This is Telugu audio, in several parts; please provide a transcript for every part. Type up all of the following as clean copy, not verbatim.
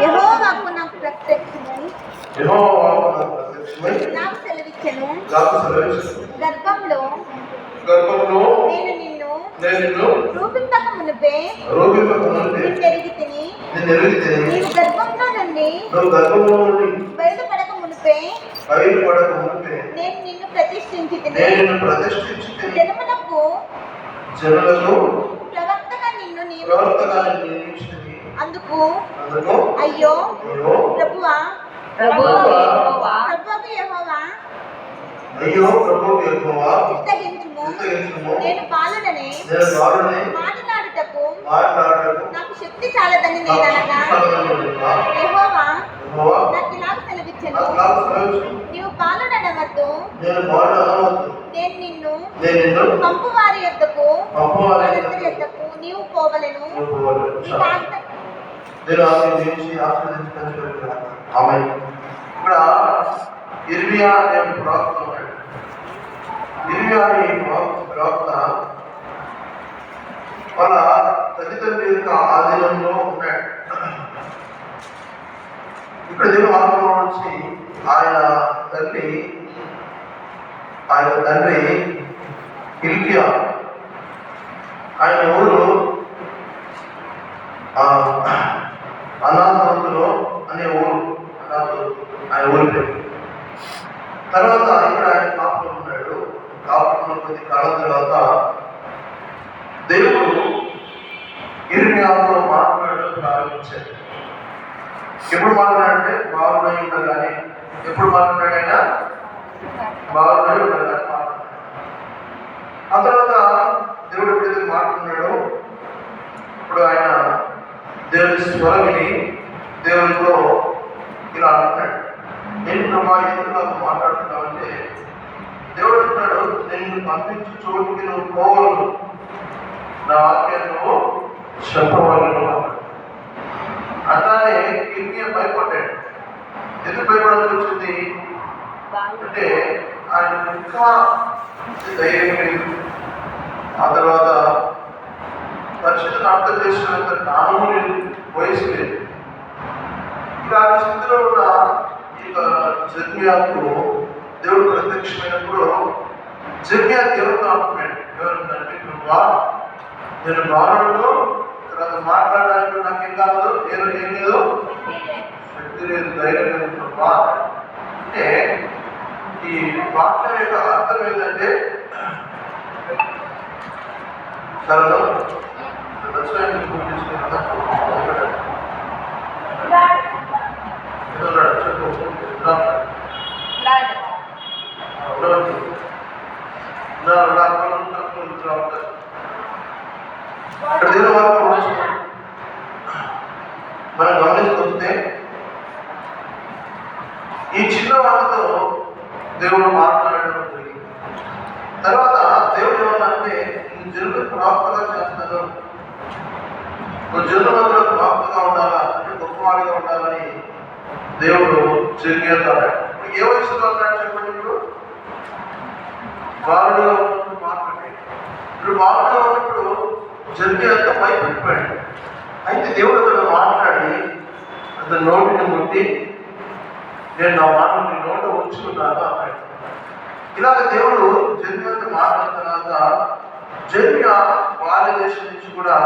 యెహోవాకు నాకు ప్రత్యక్షమై నాకు సెలవిచ్చెను. గర్భంలో నేను నిన్ను రూపింపక మునుపే నిన్నెరిగి తిని, నీవు గర్భంలో నుండి బయలుపడక మునుపే నేను నిన్ను ప్రతిష్ఠించి తిని, జనములకు ప్రవక్తగా నిన్ను నియమించితిని. అందుకు అయ్యో ప్రభువా యెహోవా చిత్తగించుము, నేను బాలుడనే మాట్లాడుటకు నాకు శక్తి చాలదని నేను అనగా, యెహోవా నాకు ఇలాగ సెలవిచ్చెను, నీవు బాలుడనవద్దు, నేను నిన్ను పంపు వారి యొద్దకు నీవు పోవలెను. ఇక్కడ ఇర్మియా అనే ప్రవక్త ఉన్నాడు. ఇర్మియా అనే ప్రవక్త వాళ్ళ తల్లిదండ్రుల యొక్క ఆధీనంలో ఉన్నాడు. ఇక్కడ దేవుని వాక్యంలో నుంచి ఆయన తండ్రి హిల్కియా, ఆయన ఊరు అనాథోతులో అనే ఊరు, ఆయన ఊరి పేరు. తర్వాత ఇక్కడ ఆయన కాపులో ఉన్నాడు. కాపులో కొద్ది కాలం తర్వాత దేవుడు ఇర్మియాతో మాట్లాడడం ప్రారంభించాడు. ఎప్పుడు మాట్లాడాడంటే బాగున్నాయి ఉండగానే. ఎప్పుడు మాట్లాడాడు ఆయన? బాగున్నాయి ఉండగానే మాట్లాడాడు. ఆ తర్వాత దేవుడు ఎప్పుడైతే మాట్లాడుతున్నాడో ఇప్పుడు ఆయన దేవుని స్వరమిని దేవునితో ఇలా అంటున్నాడు, నేను ప్రభా ఎందుకు నాకు మాట్లాడుతున్నావంటే, దేవుడు అంటున్నాడు, నిన్ను పంపించి చోటుకి నువ్వు పోవలను, నా వాక్యాన్ని నువ్వు చెప్పవలను. అట్లానే ఇర్మియా భయపడ్డాడు. ఎందుకు భయపడాల్సి వచ్చింది అంటే, ఆయన ఇంకా ధైర్యం లేదు. ఆ తర్వాత పరిస్థితిని అర్థం చేసుకున్నంత జ్ఞానము లేదు, వయసు లేదు. ఇలాంటి స్థితిలో ఉన్న ఈ జెర్మియాకు దేవుడు ప్రత్యక్షమైనప్పుడు జెర్మియా దేవుడితో అంటున్నాడు, ఎవరంటే నువ్వా నేను బాలుడు, తర్వాత మాట్లాడడానికి నాకేం కాదు, ఏం లేదు, శక్తి లేదు, ధైర్యం లేదు నువ్వా అంటే. ఈ వాక్యం యొక్క అర్థం ఏంటంటే సరళం మనం గమనిస్తుంటే ఈ చిన్న వాళ్ళతో దేవుడు మాట్లాడడం జరిగింది. తర్వాత దేవుడు ఏమన్నారంటే, నేను జనులు ప్రాప్తగా చేస్తాను, నువ్వు జనుల మధ్యలో ప్రాప్తగా ఉండాలా, అంటే గొప్పవాడిగా ఉండాలని దేవుడు జెర్మియాతో అన్నాడు. ఇప్పుడు ఏ వయసులో అన్నాడు చెప్పండి? ఇప్పుడు బాలుడుగా ఉన్నప్పుడు మాట్లాడి, ఇప్పుడు బాలుడుగా ఉన్నప్పుడు జెర్మియాతో భయపడిపోయాడు. అయితే దేవుడు అతను మాట్లాడి అతని నోటిని ముట్టి, నేను నా మాటలు నీ నోట ఉంచుకున్నాను అన్నాడు. ఇలాగ దేవుడు జెర్మియాతో మాట్లాడిన తర్వాత జెర్మియా బాల్య దేశం నుంచి కూడా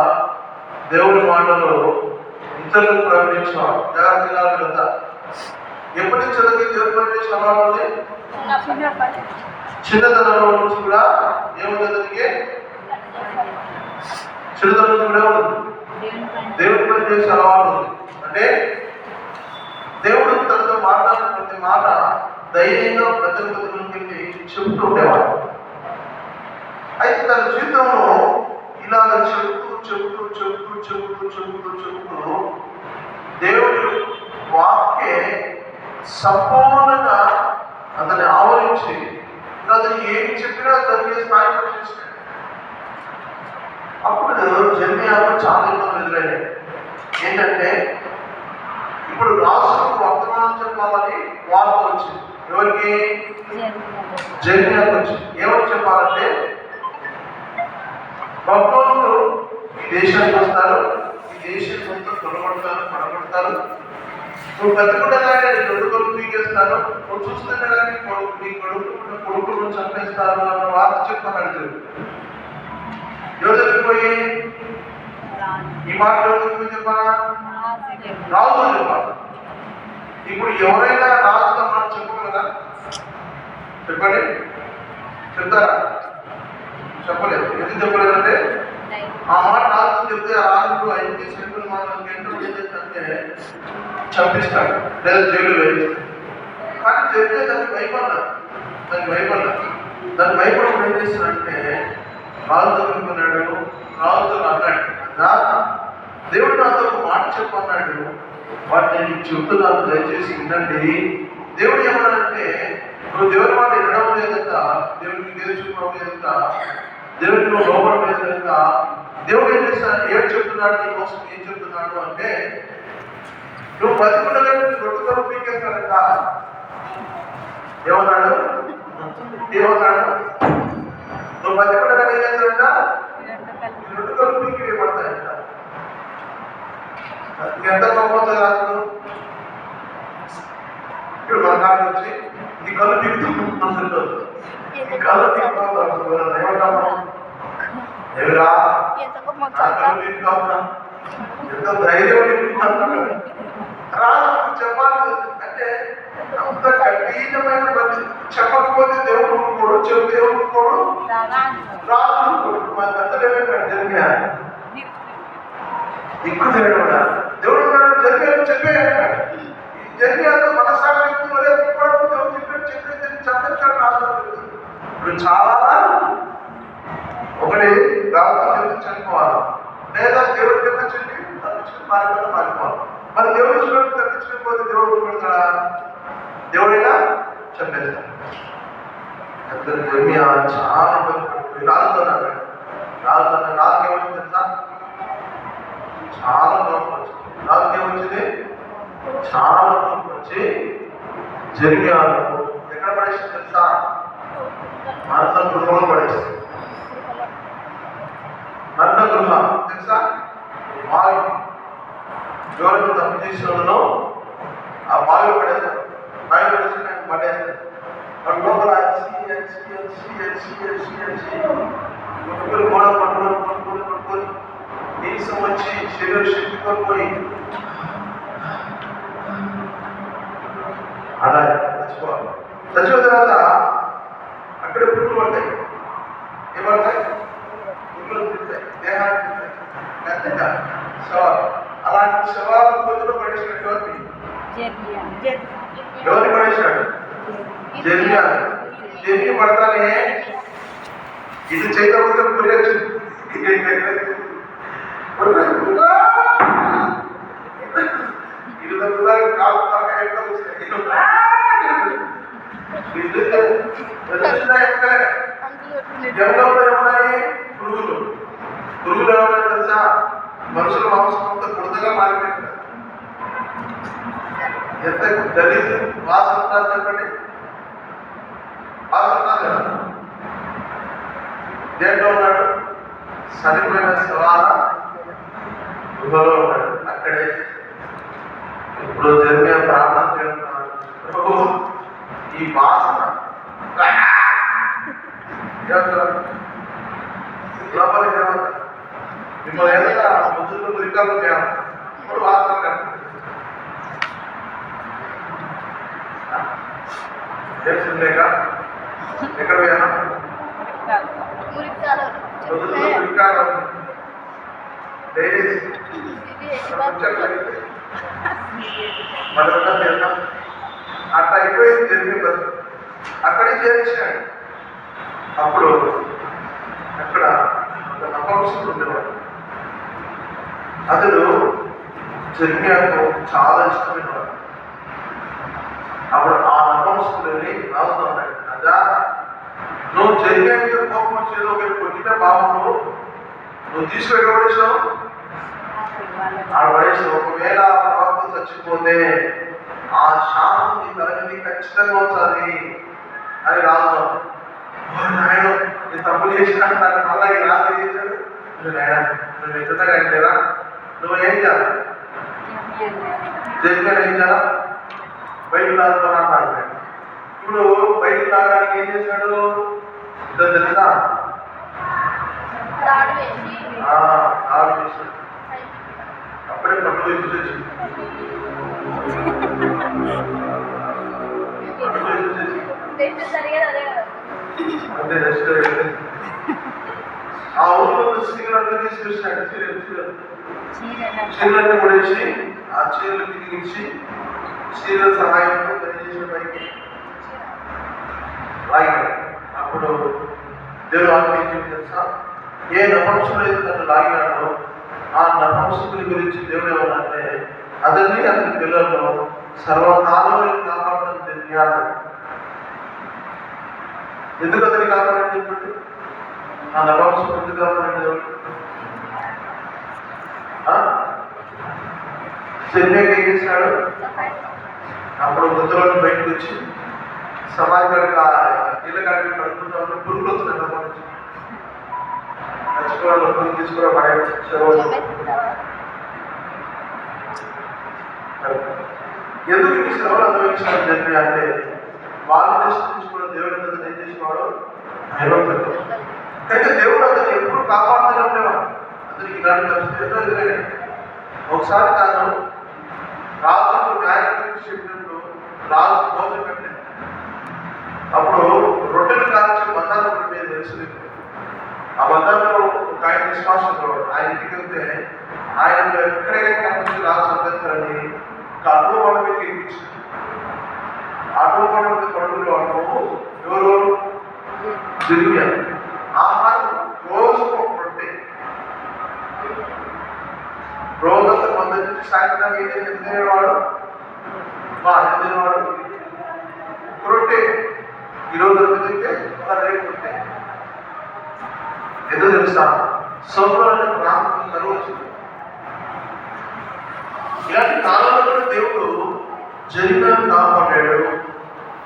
దేవుడి మాటలు ఇతరులకు ప్రకటించేవాడు. జాగ్రత్తగా ఎప్పటి నుంచి దేవుడి ప్రకటించిన అలవాటు ఉంది? చిన్నతనంలో నుంచి కూడా ఏముంది అతనికి? చిన్నతనం నుంచి కూడా ఏముంది? దేవుడి పని చేసే అలవాటు ఉంది. అంటే దేవుడు తనతో మాట్లాడిన ప్రతి మాట ధైర్యంగా ప్రజలకు వెళ్ళి చెబుతూ ఉండేవాడు. అయితే తన జీవితంలో ఇలాగ చెబుతూ దేవుడి వాక్యే సంపూర్ణంగా అతన్ని ఆవరించి అతను ఏమి చెప్పినా జరిగే స్థాయికి వచ్చేసాడు. అప్పుడు జెర్మియాకు చాలా ఇబ్బందులు ఎదురయ్యాయి. ఏంటంటే ఇప్పుడు రాజుకు వర్తమానం చెప్పాలని వార్త వచ్చింది. ఎవరికి? జెర్మియాకు వచ్చింది. ఏమని చెప్పాలంటే, బబులోనులు ఈ దేశానికి వస్తారు, ఈ దేశం మొత్తం చెప్తాను, నువ్వు బతికుండగానే నీ రెండు కొడుకు పీకేస్తాను, నువ్వు చూస్తుండగా నీ కొడుకును చంపేస్తాను అన్న వార్త చెప్పాడు దేవుడు. ఎవరు చనిపోయి ఈ మాట ఎవరు చెప్పాలా? రాజు చెప్పాలి. ఇప్పుడు ఎవరైనా రాజుతో మాట చెప్పగలరా? చెప్పండి, చెప్తారా? చెప్పలేదు. ఎందుకు చెప్పలేదంటే ఆ మాట రాజు చెప్తే ఆ రాజు 5 సెంట్లు మాత్రం గంటలు చేసేదంటే చంపిస్తాడు లేదా జైలు వేయిస్తాడు. కానీ చెప్తే దానికి భయపడ్డా, దాన్ని భయపడకుండా ఏం చేస్తాడంటే రాజుతో అనుకున్నాడు, రాజుతో అన్నాడు, దేవుడు నాతో ఒక మాట చెప్పన్నాడు, వాటిని నేను చెప్తున్నాను, దయచేసి వినండి. దేవుడు ఏమన్నాడంటే, నువ్వు దేవుడి మాట వినడం లేదంట, దేవుడికి నేర్చుకోవడం లేదంట, దేవుడికి నువ్వు లోపడం లేదంట. దేవుడు ఏం చేస్తాడు, ఏం చెప్తున్నాడు నీ కోసం, ఏం చెప్తున్నాడు అంటే, నువ్వు బతికున్నగా రొట్టెతో పీకేస్తాడంట. ఏమన్నాడు? నువ్వు బతికున్నగా ఏం చేస్తాడంట? రొట్టెతో పీకి వేయబడతాయంట. ఎంత గొప్ప రాజు. ఇప్పుడు మన కాలం వచ్చి ఈ కళ్ళు పీకుతుంటారు, ఈ కళ్ళు పీకుతాము ఏమంటాము? ఎవరా కళ్ళు పీకుతాము, ఎంత ధైర్యం పీకుతాము. రాజు చెప్పాలి అంటే అంత కఠినమైన పద్ధతి. చెప్పకపోతే దేవుడు ఊరుకోడు, చెబితే ఊరుకోడు, రాజు ఊరుకోడు. మా పెద్దలు ఏమైనా జరిగారు ఎక్కువ తినడం దేవుడు జరిగారు చెప్పేయాడు. ఈ జరిగాక మనసాక్షి దేవుడు చెప్పేది చంపించాడు రాజు. ఇప్పుడు చాలా ఒకటి రాజు చనిపోవాలి, లేదా దేవుడు కింద చెప్పి తప్పించుకుని మారిపోవాలి. మరి దేవుడు చూడండి తప్పించుకుని దేవుడు పెడతాడా? దేవుడైనా చంపేస్తాడు. చాలా రాజుతో రాజు ఏమని తెలుసా? చాలా దూరం వచ్చింది. రాజుకి ఏమొచ్చింది? చాలా దూరం వచ్చి జరిగాను ఎక్కడ పడేసింది తెలుసా? మరణ గృహంలో పడేసింది. మరణ గృహం తెలుసా? వాయు ఎవరికి తప్పు చేసిన ఆ వాయువు పడేస్తారు. వాయువు పడేసి నాకు పడేస్తారు. వాడు లోపల గోడ పట్టుకొని నీసం వచ్చి శరీర శక్తి కోల్పోయి అలా చచ్చిపోవాలి. చచ్చిపోయిన తర్వాత అక్కడ పురుగులు పడతాయి. ఏమడతాయి? పురుగులు పుడతాయి, దేహానికి పుడతాయి, మెత్తగా శవాలు. అలాంటి శవాలు పొద్దున పడేసినట్టు ఎవరిని పడేసినాడు? జర్మి పడతానే ఇది చేయకపోతే పురియచ్చు. జనంలో ఏమున్నాయి? పురుగులు ఏమన్నా తెలుసా? మనుషుల మాంసం అంతా బుడదగా మారిపోయింది. ఎంత గలీజు వాసన ఉంటారు చెప్పండి. వాసన ఉన్నారు కదా. దేంట్లో ఉన్నాడు? చనిపోయిన శవాల గుహలో ఉన్నాడు. అక్కడే ఇప్పుడు జరిగే ప్రార్థన చేస్తున్నాడు, ఈ వాసన లోపలికి ఏమంటారు? మిమ్మల్ని ఏదైనా ముద్దులు మురికాలు చేయాలి, ఇప్పుడు వాసన కనిపిస్తుంది. లేక ఎక్కడ పోయాను? అట్లా అయిపోయింది జరిగే బస్సు. అక్కడే చేర్చాడు. అప్పుడు అక్కడ ఒక నపంసకుడు ఉండేవాడు. అతడు జర్మియాకు చాలా ఇష్టమైనవాడు. అప్పుడు ఆ నపంసకుడిని రాజుతో ఉన్నాడు, రాజా నువ్వు జర్మియా మీద కోపం వచ్చేదో మీరు కొట్టిన బాబు నువ్వు తీసుకెళ్ళబడేసావు, పడేసావు. ఒకవేళ ఆ ప్రవక్త చచ్చిపోతే ఆ శాపం నీ తలకి ఖచ్చితంగా వచ్చాది అని రాజు. నాయన నేను తప్పు చేసినాను, నాకు అలాగే రాజు చేశాడు. నాయన నువ్వు ఎదుటగా అంటేరా నువ్వు ఏం చేయాలి? జరిగిన ఏం చేయాలా బయటకు లాగుతున్నాడు. ఇప్పుడు బయటకు లాగడానికి ఏం చేశాడు ఇద్దరు తెలుసా? ఆడు చేశాడు. అప్పుడే పట్టు వేసేసి అంటే ఆ ఊళ్ళో చీరలు తీసుకొచ్చినాడు. చీరలన్నీ పడేసి ఆ చీరలు తిరిగించి చీరల సహాయంతో తెలియజేసిన పైకి లాగాడు. అప్పుడు దేవుడు ఆత్మ తెలుసా, ఏ నపంసులు అయితే తను లాగినాడో ఆ నపంసుకుని గురించి దేవుడు ఏమన్నాడంటే అతన్ని అతని పిల్లలను సర్వకాలంలో కాపాడడం తెలియాలి. ఎందుకు అతన్ని కాపాడని చెప్పండి? ఆ నపంసుకు ఎందుకు కాపాడండి దేవుడు? చెన్నైకి ఏం చేసినాడు? అప్పుడు వృద్ధులను బయటకు వచ్చి సమాజానికి ఇళ్ళ కాడికి కడుపుకుంటా ఉన్న పురుగులు వస్తున్నాయి. నమ్మకం చచ్చిపోవడం పురుగు తీసుకురా పడే ఎందుకు ఈ శ్రమలు అనుభవించాలని చెప్పి అంటే వాళ్ళు నిశ్చయించుకోవడం దేవుడి మీద ఏం చేసేవాడు భయపడతాడు. అయితే దేవుడు అతను ఎప్పుడు కాపాడుతూనే ఉండేవాడు. అతనికి ఇలాంటి పరిస్థితి ఎన్నో ఎదురైనాయి. ఒకసారి తాను రాజుకు న్యాయం గురించి చెప్పినప్పుడు రాజు భోజనం పెట్టలేదు. అప్పుడు రొట్టెలు కాల్చే బంధాలు ఉండేది తెలుసు. ఆ బంధంలో ఒక ఆయన విశ్వాసంలో ఆయన ఇంటికి వెళ్తే ఆయన ఎక్కడైనా కనిపించి రాజు సంపాదించాలని అటో కొండ మీద ఎక్కించారు. అటో కొండ మీద కొడుకులు అంటాము ఎవరు జిర్మియా. ఆహారం రోజు ఒక రొట్టె, రోజంతా కొంత నుంచి సాయంత్రం ఏదైతే తినేవాడు తినేవాడు రొట్టె. ఈరోజు తింటే రేపు రొట్టె. ఎందుకు తెలుసా? సొంత ప్రాంతం కరువు వచ్చింది. ఇలాంటి కాలంలో దేవుడు జెరిమియాను కాపాడాడు.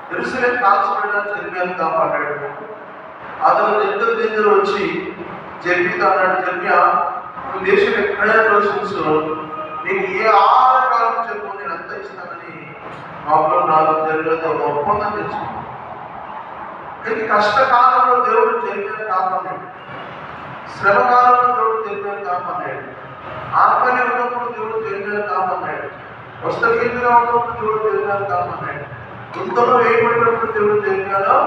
యెరూషలేము కాల్చబడిన జెరిమియాను కాపాడాడు. అతను ఇద్దరు దగ్గర వచ్చి జెరిమియాతో అన్నాడు, జెరిమియా నువ్వు దేశం ఎక్కడైనా ప్రవేశించు, నీకు ఏ ఆహారం చెప్పు నేను అంత ఇస్తానని మాకు నాకు జెరిమియాతో ఒప్పందం తెచ్చుకున్నాను. కానీ కష్టకాలంలో దేవుడు జెరిమియాను కాపాడాడు. శ్రమకాలంలో దేవుడు జెరిమియాను కాపాడాడు. ఆత్మని ఉన్నప్పుడు దేవుడు జెరిమియాను కాపాడాడు. వస్త్రహీనంగా ఉన్నప్పుడు దేవుడు జెరిమియాను కాపాడాడు. గుంతలో వేయబడినప్పుడు దేవుడు జెరిమియాను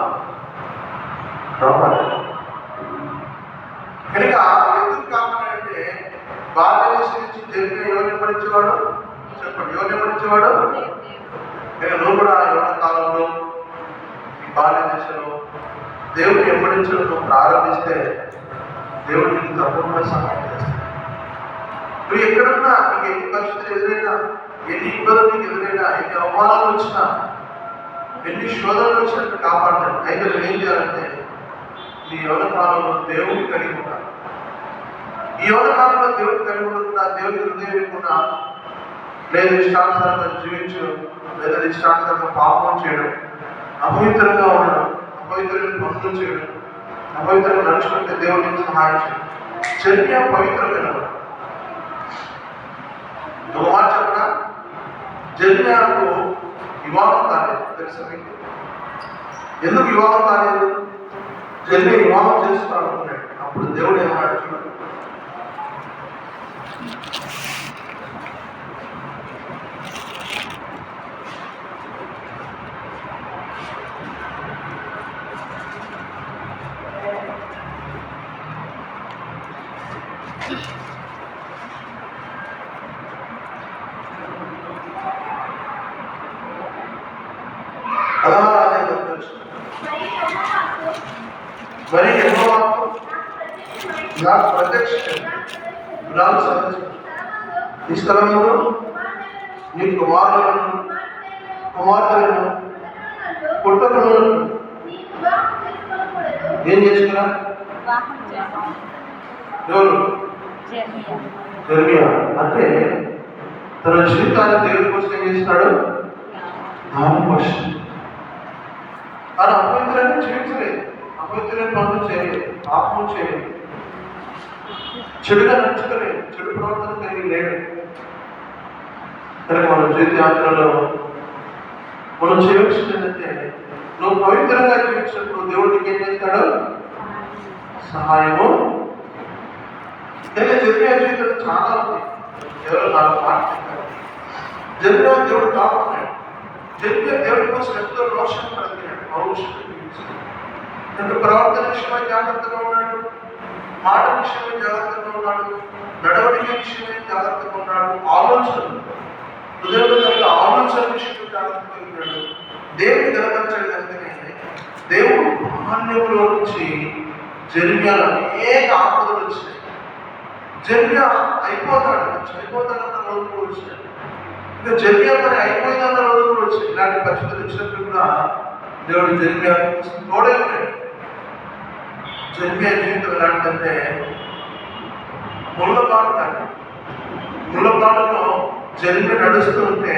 కాపాడాడు. కనుక ఎందుకు కాపాడంటే భారతదేశం నుంచి జెరిమియా ఎవరిని పడించేవాడు చెప్పండి? ఎవరిని పడించేవాడు? నువ్వు కూడా యువన కాలంలో ఈ భారతదేశంలో దేవుడిని వెంబడించడం నువ్వు ప్రారంభిస్తే దేవుడు నీకు తప్పకుండా సహాయం చేస్తాడు. నువ్వు ఎక్కడున్నా నీకు ఎన్ని పరిస్థితులు ఎదురైనా, ఎన్ని ఇబ్బందులు నీకు ఎదురైనా, ఎన్ని అవమానాలు వచ్చినా, ఎన్ని శోధనలు వచ్చినట్టు కాపాడతాడు. అయితే నువ్వేం చేయాలంటే నీ యువన కాలంలో దేవుడిని కలిగి ఉండాలి. ఈ యువన కాలంలో దేవుడిని కలిగి ఉండకుండా, దేవుడికి హృదయం ఇవ్వకుండా, లేదు ఇష్టానుసారంగా జీవించడం, లేదా ఇష్టానుసారంగా పాపం చేయడం, అపవిత్రంగా ఉండడం, అపవిత్రమైన పనులు చేయడం, అపవిత్రంగా నడుచుకుంటే దేవుడికి సహాయం చేయడం. జెరిమియా పవిత్రమైన ఒక మాట చెప్పిన జెరిమియాకు వివాహం కాలేదు. తెలుసా మీకు ఎందుకు వివాహం కాలేదు? జెరిమియా వివాహం చేసుకోవాలనుకున్నాడు. అప్పుడు దేవుడు ఏమన్నాడు చూడండి. మరి యెహోవాకు నాకు ప్రత్యక్ష ఈ స్థలంలో నీ కుమారులను కుమార్తెలను పుట్టకున్నట్టు ఏం చేసుకున్నా? ఎవరు? జెరిమియా. అంటే తన జీవితాన్ని దేవుడి కోసం ఏం చేస్తున్నాడు? తను అపవిత్రాన్ని జీవించలేదు, అపవిత్రమైన పనులు చేయలేదు, పాపం చేయలేదు, చెడుగా నడుచుకోలేదు, చెడు ప్రవర్తన కలిగి లేడు. కనుక మన జీవితయాత్రలో మనం చేయవలసింది ఏంటంటే, నువ్వు పవిత్రంగా జీవించినప్పుడు దేవుడు నీకు ఏం చేస్తాడు? సహాయము. కానీ జరిగే జీవితంలో చాలా ఉంది. ఎవరు నాకు మాట చెప్పారు, జరిగే దేవుడు కాపాడాడు, జరిగే దేవుడి కోసం ఎంతో రోషం పడుతున్నాడు, పౌరుషంగా జీవించాడు. అంటే ప్రవర్తన విషయమై జాగ్రత్తగా ఉన్నాడు, మాట విషయమై జాగ్రత్తగా ఉన్నాడు, నడవడిక విషయమై జాగ్రత్తగా ఉన్నాడు, హృదయంలో ఆలోచన విషయంలో జాగ్రత్తగా ఉన్నాడు. దేవుని గనపరచాడు. అందుకనే దేవుడు బాల్యంలో నుంచి జెరెమీయాలో అనేక ఆపదలు వచ్చినాయి. జెరెమీయా చనిపోతాడన్న రోజులు కూడా వచ్చినాయి. ఇంకా జెరెమీయా పని అయిపోయిందన్న రోజులు కూడా వచ్చినాయి. ఇలాంటి పరిస్థితులు వచ్చినప్పుడు కూడా దేవుడు జెరెమీయా తోడే ఉన్నాడు. జెరెమీయా జీవితం ఎలాంటిదంటే ముళ్ళపాడులో జెరెమీయా నడుస్తూ ఉంటే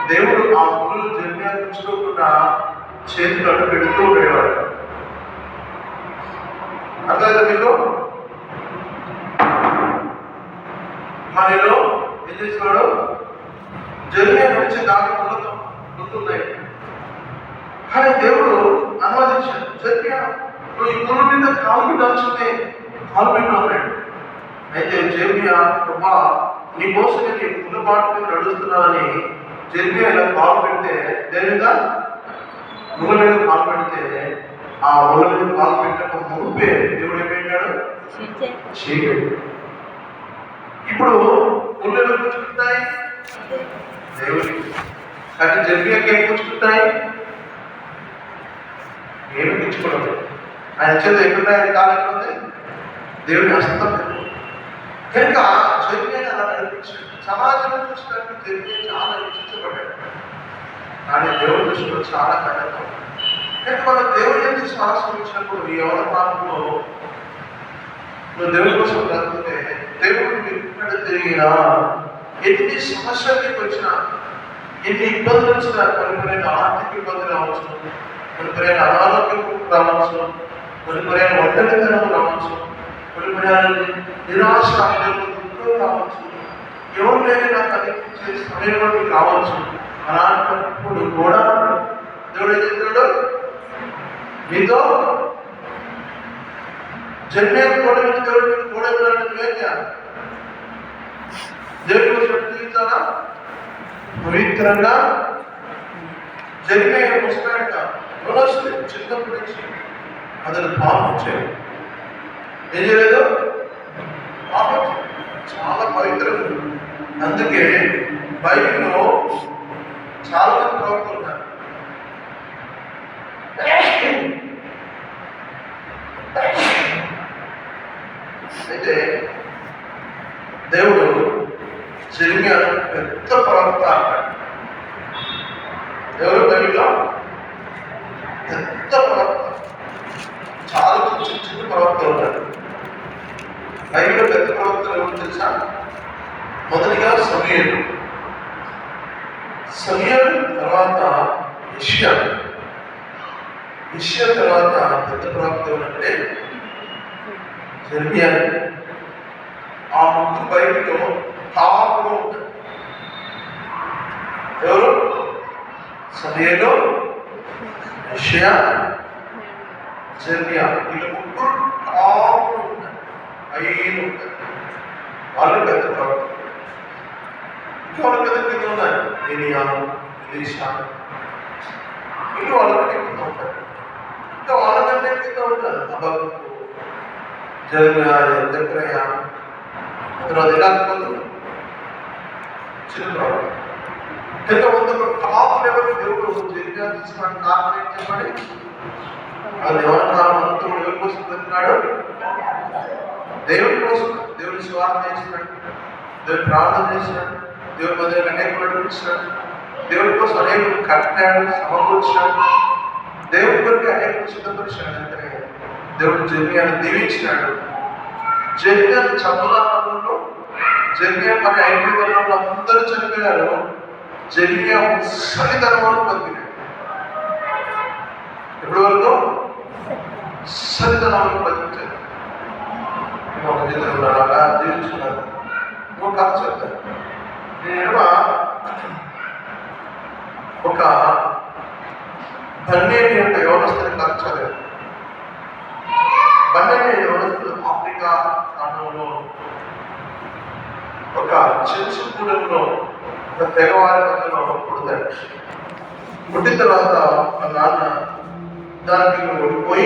దేవుడు ఆ ముళ్ళు జెరెమీయా తెచ్చుకోకుండా చేతులు అడ్డు పెడుతూ ఉండేవాడు. అర్థమైందా మీకు? మనలో ఏం చేసేవాడు? జెరెమీయా నడిచే దాని ముళ్ళతో గుర్తున్నాయి. కానీ దేవుడు అనుమతించాడు, జెరెమీయా నువ్వు ఈ ముళ్ళు మీద కాలు పెట్టాల్సిందే, కాలు పెట్టాడు. అయితే జెరెమీయా ప్రభా నీ కోసం నేను ముళ్ళ పాటు మీద నడుస్తున్నానని జెరెమీయా ఇలా కాలు పెడితే, దేనిగా ముళ్ళ మీద కాలు పెడితే, ఆ ముళ్ళ మీద కాలు పెట్టక ముప్పే దేవుడు ఏమైనాడు? చీకటి. ఇప్పుడు ముళ్ళు ఎలా పుచ్చుకుంటాయి? దేవుడికి. కానీ జెరెమీయాకి ఏం పుచ్చుకుంటాయి? ఏమి పుచ్చుకోవడం. ఆయన చేత ఎక్కడున్నాయని కాలేకపోతే దేవుడి హస్తం. కనుక జెరెమీయాని అలా నడిపించాడు. సమాజంలో చూసినట్టు జెరెమీయా చాలా హింసించబడ్డాడు, కానీ దేవుడి దృష్టిలో చాలా కఠినం. కనుక మనం దేవుడి నుంచి శ్వాసం ఇచ్చినప్పుడు ఈ యవన కాలంలో నువ్వు దేవుడి కోసం బ్రతుకుతే దేవుడు ఎక్కడ తిరిగినా, ఎన్ని సమస్యలు నీకు వచ్చినా, ఎన్ని ఇబ్బందులు వచ్చినా, కొనుక్కురైన ఆర్థిక ఇబ్బందులు రావచ్చు, కొనుక్కురైన అనారోగ్యం రావచ్చు, కొనుక్కురైన ఒంటరితనం రావచ్చు, కొనుక్కురైన నిరాశ దుఃఖం రావచ్చు, ఎవరు లేని నాకు అనిపించే సమయంలో నీకు రావచ్చు. అలాంటప్పుడు కూడా దేవుడు ఏం చేస్తున్నాడు? నీతో జెరెమీయా కూడా దేవుడు మీకు కూడా ఇవ్వాలంటే నువ్వేం చేయాలి? దేవుడి కోసం జీవితాలా పవిత్రంగా. జెరెమీయా ముసలాడట చిన్నప్పటి నుంచి అతను పాపం వచ్చాడు. ఏం చేయలేదు? పాపం చాలా పవిత్రంగా. అందుకే బైబిల్లో చాలా మంది ప్రవక్తలు ఉన్నారు. అయితే దేవుడు జెరెమీయాను పెద్ద ప్రవక్త అంటాడు. ఎవరు బైబిల్లో? పెద్ద ప్రవక్త. చాలా చిన్న చిన్న ప్రవక్తలు ఉంటారు బైబిల్లో. పెద్ద ప్రవక్తలు ఎవరు తెలుసా? మొదటిగా సమూయేలు తర్వాత యెషయా తర్వాత పెద్ద ప్రవక్త ఎవరంటే జెరెమీయా. ఆ ముగ్గురు బైబిల్లో టాప్లో ఉంటారు. ఎవరు? సమూయేలు, యెషయా, జెరెమీయా. వీళ్ళు ముగ్గురు టాప్లో ఉంటారు, పైన ఉంటారు. వాళ్ళు పెద్ద ప్రవక్త. ఇంకా వాళ్ళ పెద్ద కింద ఉన్నారు ఏలియా, ఎలీషా. వీళ్ళు వాళ్ళకంటే కింద ఉంటారు. ఇంకా వాళ్ళకంటే కింద ఉంటారు హబక్కూకు, జెకర్యా, తర్వాత ఇలా చిన్న ప్రవక్త. కనుక ఒక టాప్ లెవెల్ దేవుడు జెరెమీయా తీసుకోవడానికి కారణం ఏం చెప్పండి? అది ఎవరి కాలం అంతా ఎవరి కోసం పెడుతున్నాడు? దేవుడి కోసం. దేవుడి స్వార్థ చేసినాడు, దేవుడు ప్రార్థన చేసినాడు, దేవుడి మధ్య అనేక నడిపించినాడు, దేవుడి కోసం అనేక కట్టినాడు, సమకూర్చినాడు, దేవుడి కొరకు అనేక సిద్ధపరిచాడు. అంటే దేవుడు జెరెమీయాను దీవించినాడు. జెరెమీయాను చంపడంలో జెరెమీయా పని అయిపోయిన అందరూ చనిపోయారు. జెరెమీయా ముసలితనం వరకు బతికినాడు. ఎప్పటి వరకు? ముసలితనం వరకు బతికించాడు. ఒక జీవితంలో అలాగా జీవించుకున్నాను. ఇంకో కథ చెప్తాను. నేను ఒక బండేని యొక్క వ్యవస్థను కలచలేదు. బండేని వ్యవస్థలు ఆఫ్రికా ఖండంలో ఒక చెంచుగూడెంలో ఒక తెగవారి మధ్యలో పుడతాడు. పుట్టిన తర్వాత మా నాన్న దానికి ఓడిపోయి